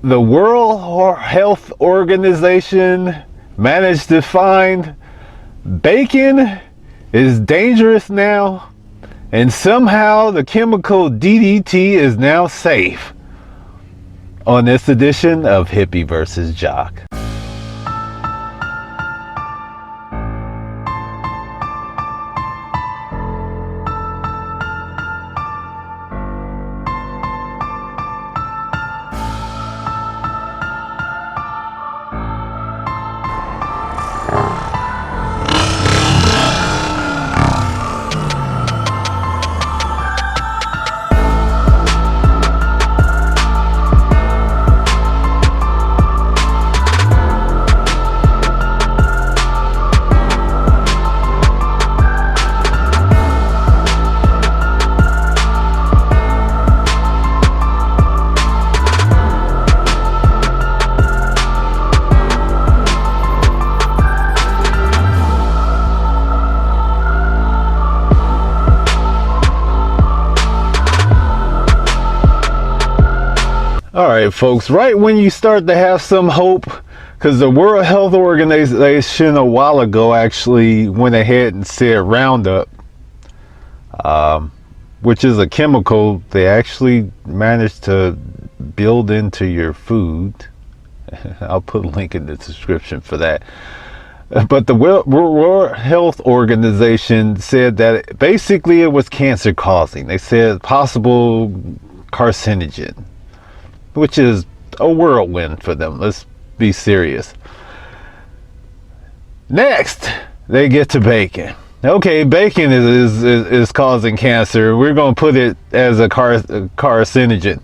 the World Health Organization managed to find bacon is dangerous now, and somehow the chemical DDT is now safe, on this edition of Hippie versus Jock. Alright folks, right when you start to have some hope, because the World Health Organization a while ago actually went ahead and said Roundup, which is a chemical they actually managed to build into your food. I'll put a link in the description for that. But the World Health Organization said that basically it was cancer causing. They said possible carcinogen, which is a whirlwind for them. Let's be serious. Next, they get to bacon. Okay, bacon is causing cancer. We're going to put it as a carcinogen.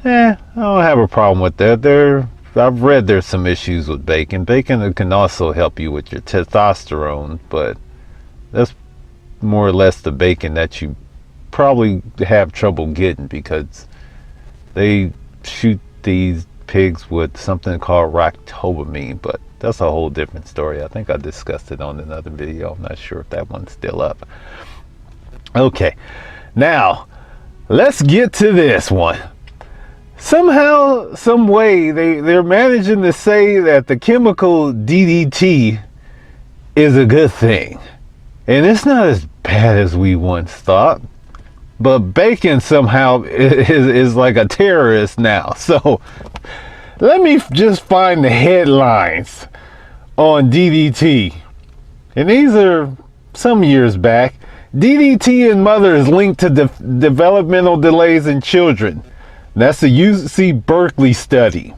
I don't have a problem with that. I've read there's some issues with bacon. Bacon can also help you with your testosterone, but that's more or less the bacon that you probably have trouble getting, because they shoot these pigs with something called ractobamine, but that's a whole different story. I think I discussed it on another video. I'm not sure if that one's still up. Okay, now let's get to this one. Somehow, some way, they're managing to say that the chemical DDT is a good thing, and it's not as bad as we once thought. But bacon somehow is like a terrorist now. So let me just find the headlines on DDT. And these are some years back. DDT in mothers linked to developmental delays in children. That's a UC Berkeley study.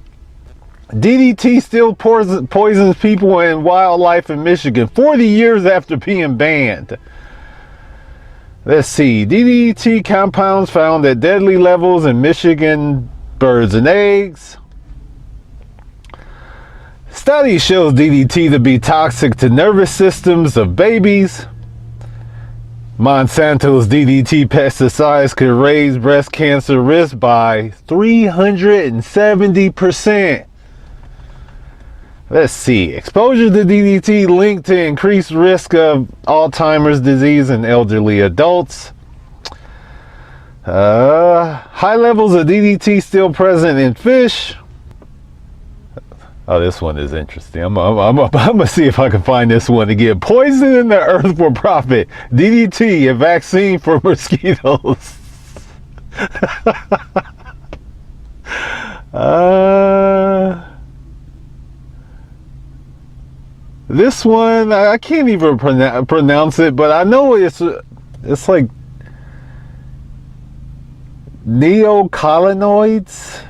DDT still poisons people and wildlife in Michigan 40 years after being banned. Let's see, DDT compounds found at deadly levels in Michigan birds and eggs. Study shows DDT to be toxic to nervous systems of babies. Monsanto's DDT pesticides could raise breast cancer risk by 370%. Let's see, exposure to DDT linked to increased risk of Alzheimer's disease in elderly adults. High levels of DDT still present in fish. Oh, this one is interesting. I'm gonna see if I can find this one again. Poison in the earth for profit. DDT, a vaccine for mosquitoes. This one, I can't even pronounce it, but I know it's like neonicotinoids.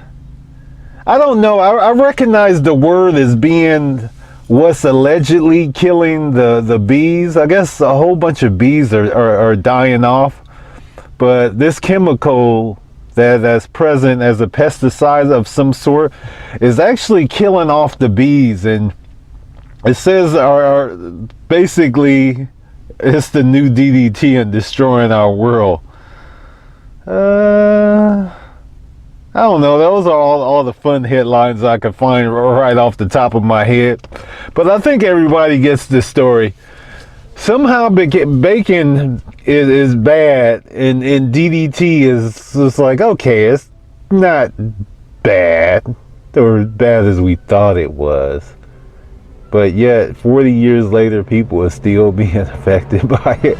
I don't know. I recognize the word as being what's allegedly killing the bees. I guess a whole bunch of bees are dying off. But this chemical that's present as a pesticide of some sort is actually killing off the bees. And it says basically it's the new DDT and destroying our world. I don't know. Those are all the fun headlines I could find right off the top of my head. But I think everybody gets this story. Somehow bacon is bad, and DDT is just like, okay, it's not bad. or as bad as we thought it was. But yet 40 years later, people are still being affected by it.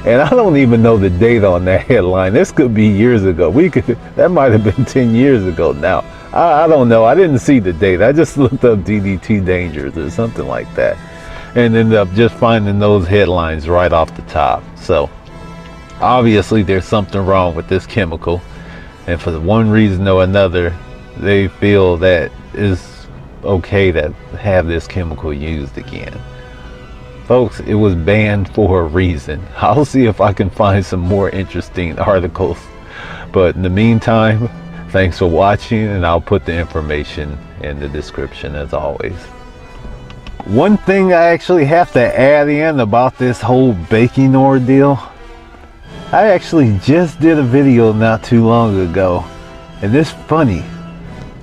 And I don't even know the date on that headline. This could be years ago. That might have been 10 years ago now. I don't know. I didn't see the date. I just looked up DDT dangers or something like that, and ended up just finding those headlines right off the top. So obviously there's something wrong with this chemical, and for one reason or another, they feel that it's okay to have this chemical used again. Folks, it was banned for a reason. I'll see if I can find some more interesting articles. But in the meantime, thanks for watching, and I'll put the information in the description as always. One thing I actually have to add in about this whole baking ordeal. I actually just did a video not too long ago, and it's funny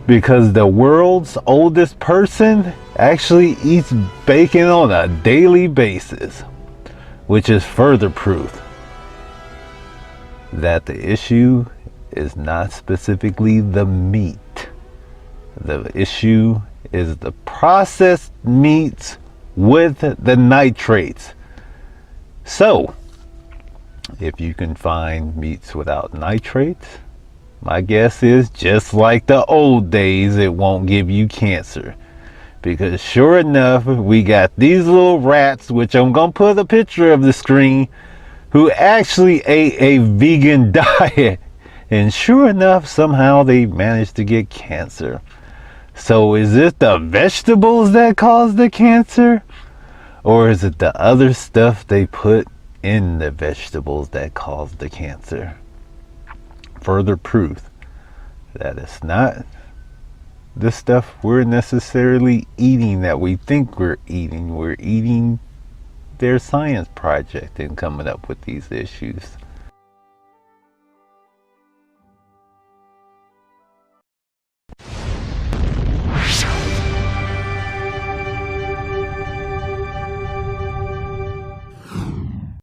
because the world's oldest person actually eats bacon on a daily basis, which is further proof that the issue is not specifically the meat. The issue is the processed meats with the nitrates. So if you can find meats without nitrates, my guess is, just like the old days, it won't give you cancer. Because sure enough, we got these little rats, which I'm gonna put a picture of the screen, who actually ate a vegan diet, and sure enough, somehow they managed to get cancer. So is it the vegetables that cause the cancer, or is it the other stuff they put in the vegetables that cause the cancer? Further proof that it's not the stuff we're necessarily eating that we think we're eating. We're eating their science project and coming up with these issues.